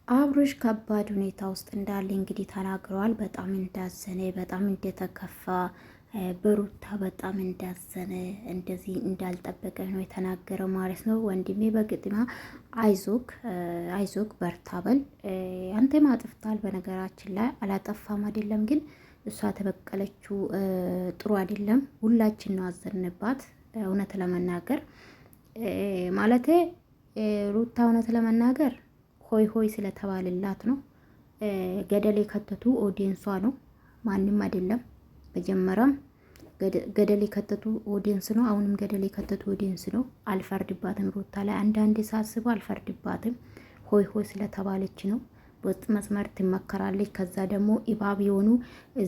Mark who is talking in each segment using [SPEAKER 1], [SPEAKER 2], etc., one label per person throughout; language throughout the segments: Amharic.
[SPEAKER 1] አብርሽ ከባድ ሁኔታ ውስጥ እንዳለ እንግዲህ ተናግረዋል። በጣም እንዳዘነ፣ በጣም እንደተከፋ፣ በሩታ በጣም እንዳዘነ፣ እንደዚህ እንዳልጠበቀ ነው የተናገረው ማለት ነው። ወንድሜ በግጥማ አይዞክ አይዞክ በርታ በል። አንተም አጥፍታል። በነገራችን ላይ አላጠፋም አይደለም፣ ግን እሷ ተበቀለችው ጥሩ አይደለም። ሁላችን ነው አዘንባት። እውነት ለመናገር ማለቴ ሩታ እውነት ለመናገር ሆይ ሆይ ስለተባለላት ነው። ገደል የከተቱ ኦዲየንሷ ነው፣ ማንም አይደለም። መጀመሪያም ገደል የከተቱ ኦዲየንስ ነው፣ አሁንም ገደል የከተቱ ኦዲየንስ ነው። አልፈርድባትም ሩታ ላይ አንዳንዴ ሳስበው አልፈርድባትም። ሆይ ሆይ ስለተባለች ነው። በውስጥ መስመር ትመከራለች። ከዛ ደግሞ ኢባብ የሆኑ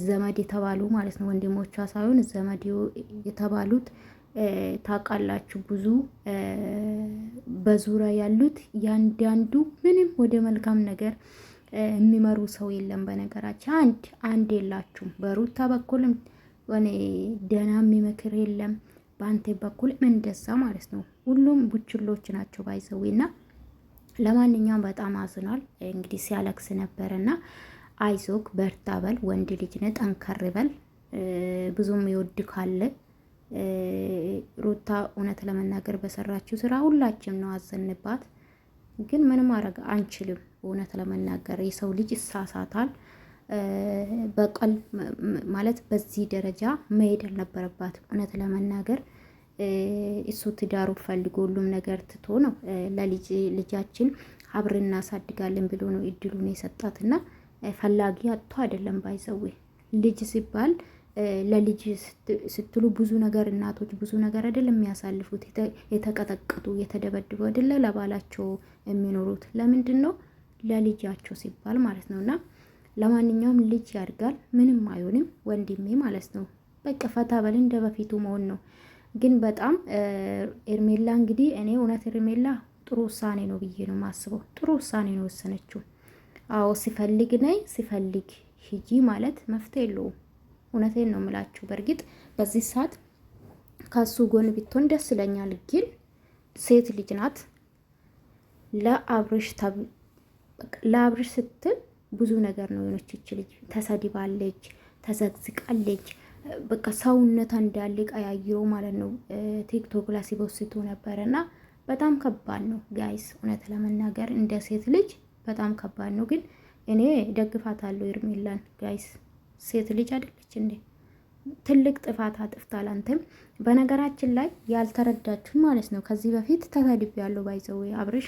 [SPEAKER 1] ዘመድ የተባሉ ማለት ነው፣ ወንድሞቿ ሳይሆን ዘመድ የተባሉት ታውቃላችሁ። ብዙ በዙሪያ ያሉት ያንዳንዱ ምንም ወደ መልካም ነገር የሚመሩ ሰው የለም። በነገራችን አንድ የላችሁም። በሩታ በኩልም እኔ ደህና የሚመክር የለም፣ በአንተ በኩልም እንደዛ ማለት ነው። ሁሉም ቡችሎች ናቸው ባይዘዊና ለማንኛውም በጣም አዝኗል። እንግዲህ ሲያለቅስ ነበርና አይዞክ በርታ በል፣ ወንድ ልጅ ነህ፣ ጠንከር በል። ብዙም ይወድ ካለ ሩታ እውነት ለመናገር በሰራችው ስራ ሁላችንም ነው አዘንባት፣ ግን ምንም ማድረግ አንችልም። እውነት ለመናገር የሰው ልጅ ይሳሳታል። በቀል ማለት በዚህ ደረጃ መሄድ አልነበረባትም። እውነት ለመናገር እሱ ትዳሩ ፈልጎ ሁሉም ነገር ትቶ ነው ልጃችን አብረን እናሳድጋለን ብሎ ነው እድሉን የሰጣትና ፈላጊ አጥቶ አይደለም። ባይዘዌ ልጅ ሲባል ለልጅ ስትሉ ብዙ ነገር እናቶች ብዙ ነገር አይደለም የሚያሳልፉት። የተቀጠቀጡ የተደበደቡ አይደለ ለባላቸው የሚኖሩት። ለምንድን ነው? ለልጃቸው ሲባል ማለት ነውና ለማንኛውም ልጅ ያድጋል፣ ምንም አይሆንም ወንድሜ ማለት ነው። በቃ ፈታ በል፣ እንደ በፊቱ መሆን ነው። ግን በጣም ኤርሜላ እንግዲህ እኔ እውነት ኤርሜላ ጥሩ ውሳኔ ነው ብዬ ነው ማስበው። ጥሩ ውሳኔ ነው ወሰነችው። አዎ ሲፈልግ ነይ ሲፈልግ ሂጂ ማለት መፍትሄ የለውም። እውነቴን ነው የምላችሁ። በእርግጥ በዚህ ሰዓት ከሱ ጎን ብትሆን ደስ ይለኛል። ግን ሴት ልጅ ናት። ለአብርሽ ስትል ብዙ ነገር ነው የሆነች ይች ልጅ። ተሰድባለች፣ ተዘግዝቃለች። በቃ ሰውነት እንዳለ ቀያይሮ ማለት ነው። ቲክቶክ ላይ ሲቦስቱ ነበረና በጣም ከባድ ነው ጋይስ። እውነት ለመናገር እንደ ሴት ልጅ በጣም ከባድ ነው። ግን እኔ ደግፋታለሁ ኤርሜላን ጋይስ። ሴት ልጅ አይደለች እንዴ? ትልቅ ጥፋት አጥፍታል። አንተም በነገራችን ላይ ያልተረዳችሁን ማለት ነው። ከዚህ በፊት ተሰድብ ያለው ባይዘው አብርሽ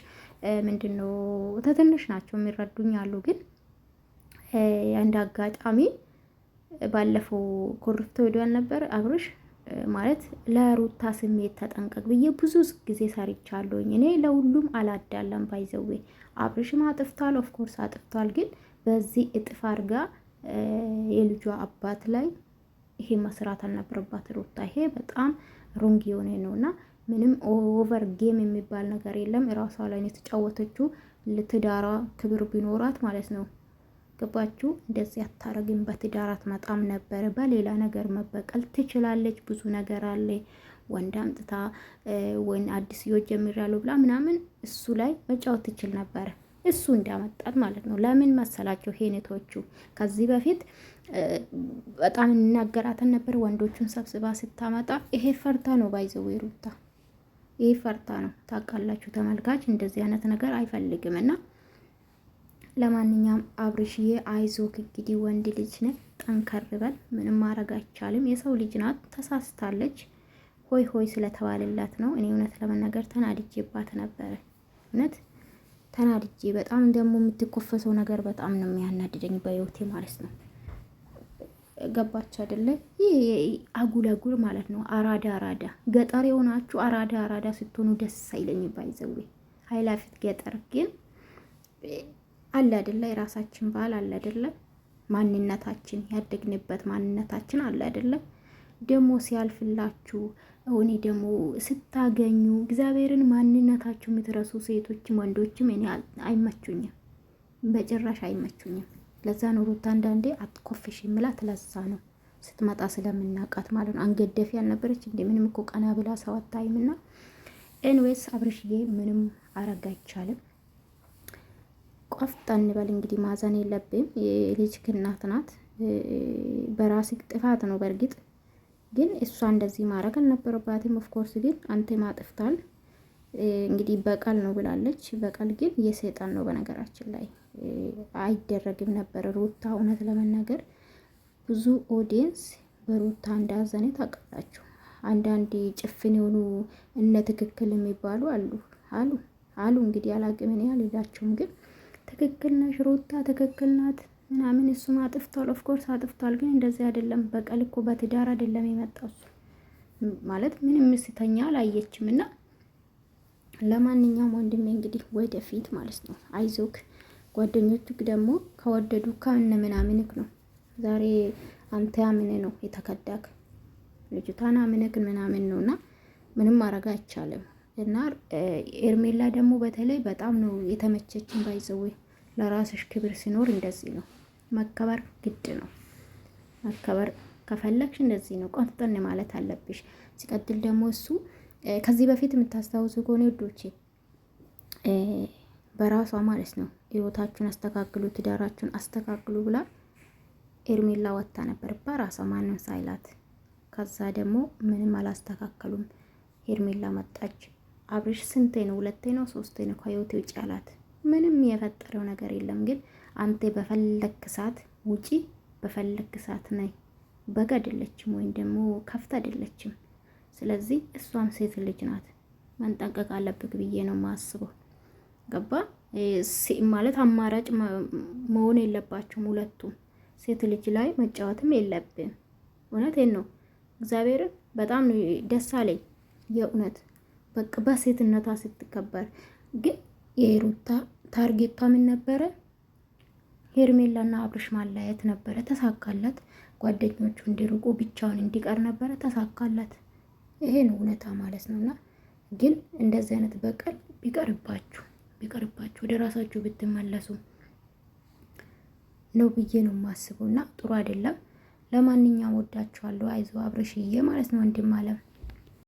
[SPEAKER 1] ምንድነው ተትንሽ ናቸው የሚረዱኝ አሉ። ግን አንድ አጋጣሚ ባለፈው ኮርፍቶ ሄዷል ነበር አብርሽ ማለት ለሩታ ስሜት ተጠንቀቅ ብዬ ብዙ ጊዜ ሰርቻለሁኝ። እኔ ለሁሉም አላዳለም ባይዘው አብርሽም አጥፍቷል፣ ኦፍ ኮርስ አጥፍቷል። ግን በዚህ እጥፍ አድርጋ የልጇ አባት ላይ ይሄ መስራት አልነበረባት ሩታ። ይሄ በጣም ሮንግ የሆነ ነውና ምንም ኦቨር ጌም የሚባል ነገር የለም። እራሷ ላይ የተጫወተችው ለትዳሯ ክብር ቢኖራት ማለት ነው። ገባችሁ? እንደዚህ አታረግም። በትዳራት መጣም ነበረ። በሌላ ነገር መበቀል ትችላለች። ብዙ ነገር አለ። ወንድ አምጥታ ወይን አዲስ ህይወት ጀምራለሁ ብላ ምናምን እሱ ላይ መጫወት ትችል ነበረ። እሱ እንዳመጣት ማለት ነው። ለምን መሰላቸው? ሄኔቶቹ ከዚህ በፊት በጣም እናገራተን ነበር። ወንዶቹን ሰብስባ ስታመጣ ይሄ ፈርታ ነው ባይዘው ሩታ። ይሄ ፈርታ ነው። ታውቃላችሁ ተመልካች እንደዚህ አይነት ነገር አይፈልግም። እና ለማንኛውም አብርሽዬ አይዞክ፣ እንግዲህ ወንድ ልጅ ነህ፣ ጠንከር በል። ምንም ማድረግ አይቻልም። የሰው ልጅ ናት፣ ተሳስታለች። ሆይ ሆይ ስለተባለላት ነው። እኔ እውነት ለመናገር ተናድጄባት ነበረ። እውነት ተናድጄ በጣም ደግሞ የምትኮፈሰው ነገር በጣም ነው የሚያናድደኝ በህይወቴ ማለት ነው። ገባች አይደለ? ይሄ አጉል ማለት ነው። አራዳ ገጠር የሆናችሁ አራዳ ስትሆኑ ደስ አይለኝ ባይዘው ሀይላፊት ገጠር ግን አለ አይደለ? የራሳችን ባህል አለ አይደለ? ማንነታችን ያደግንበት ማንነታችን አለ አይደለ? ደግሞ ሲያልፍላችሁ እኔ ደግሞ ስታገኙ እግዚአብሔርን ማንነታችሁ የምትረሱ ሴቶችም ወንዶችም እኔ አይመቹኝም፣ በጭራሽ አይመቹኝም። ለዛ ነው ሩታ አንዳንዴ አትኮፍሽ የምላት። ለዛ ነው ስትመጣ ስለምናቃት ማለት ነው። አንገደፊ ያልነበረች እንዴ? ምንም እኮ ቀና ብላ ሰው አታይምና። ኤንዌስ አብርሽዬ ምንም አረጋ አይቻልም። ቆፍጠን በል እንግዲህ። ማዘን የለብም የልጅ እናት ናት። በራስህ ጥፋት ነው በእርግጥ ግን እሷ እንደዚህ ማድረግ አልነበረባትም። ኦፍኮርስ ግን አንተ ማጥፍታል እንግዲህ በቀል ነው ብላለች። በቀል ግን የሰይጣን ነው በነገራችን ላይ አይደረግም ነበር። ሩታ እውነት ለመናገር ብዙ ኦዲየንስ በሩታ እንዳዘነ ታውቃላችሁ። አንዳንድ ጭፍን የሆኑ እነ ትክክል የሚባሉ አሉ እንግዲህ አላቅም እኔ አልላቸውም። ግን ትክክል ነሽ ሩታ ትክክል ናት ምናምን እሱም አጥፍቷል። ኦፍኮርስ አጥፍቷል። ግን እንደዚህ አይደለም። በቀል እኮ በትዳር አይደለም የመጣው እሱ ማለት ምንም ምስተኛ አላየችም። እና ለማንኛውም ወንድሜ እንግዲህ ወደፊት ማለት ነው አይዞክ። ጓደኞቹክ ደግሞ ከወደዱ ከእነ ምናምንክ ነው ዛሬ አንተ ያምን ነው የተከዳክ ልጅቷን አምነክ ምናምን ነውና ምንም ማድረግ አይቻልም። እና ኤርሜላ ደግሞ በተለይ በጣም ነው የተመቸችን። ባይዘው ለራስሽ ክብር ሲኖር እንደዚህ ነው መከበር ግድ ነው። መከበር ከፈለግሽ እንደዚህ ነው ቆንጠን ማለት አለብሽ። ሲቀጥል ደግሞ እሱ ከዚህ በፊት የምታስታውሱ ከሆነ ውዶቼ በራሷ ማለት ነው ህይወታችሁን አስተካክሉ ትዳራችሁን አስተካክሉ ብላ ኤርሜላ ወጣ ነበር በራሷ ማንም ሳይላት። ከዛ ደግሞ ምንም አላስተካከሉም። ኤርሜላ መጣች። አብርሽ ስንቴ ነው ሁለቴ ነው ሶስቴ ነው ከህይወት ውጭ አላት። ምንም የፈጠረው ነገር የለም። ግን አንተ በፈለክ ሰዓት ውጪ በፈለክ ሰዓት ነይ። በግ አይደለችም ወይም ደግሞ ከፍት አይደለችም። ስለዚህ እሷም ሴት ልጅ ናት መንጠንቀቅ አለብክ ብዬ ነው ማስበው። ገባ ማለት አማራጭ መሆን የለባቸውም ሁለቱም። ሴት ልጅ ላይ መጫወትም የለብን። እውነቴን ነው እግዚአብሔርን በጣም ነው ደስ አለኝ የእውነት በቃ በሴትነቷ ስትከበር። ግን የሩታ ታርጌቷ ምን ነበረ? ሄርሜላና አብርሽ ማለያየት ነበረ። ተሳካላት። ጓደኞቹ እንዲርቁ ብቻውን እንዲቀር ነበረ። ተሳካላት። ይሄ ነው እውነታ ማለት ነውና ግን እንደዚህ አይነት በቀል ቢቀርባችሁ ወደ ራሳችሁ ብትመለሱ ነው ብዬ ነው የማስበውና ጥሩ አይደለም። ለማንኛውም ወዳችኋለሁ። አይዞ አብርሽዬ ማለት ነው ወንድም አለም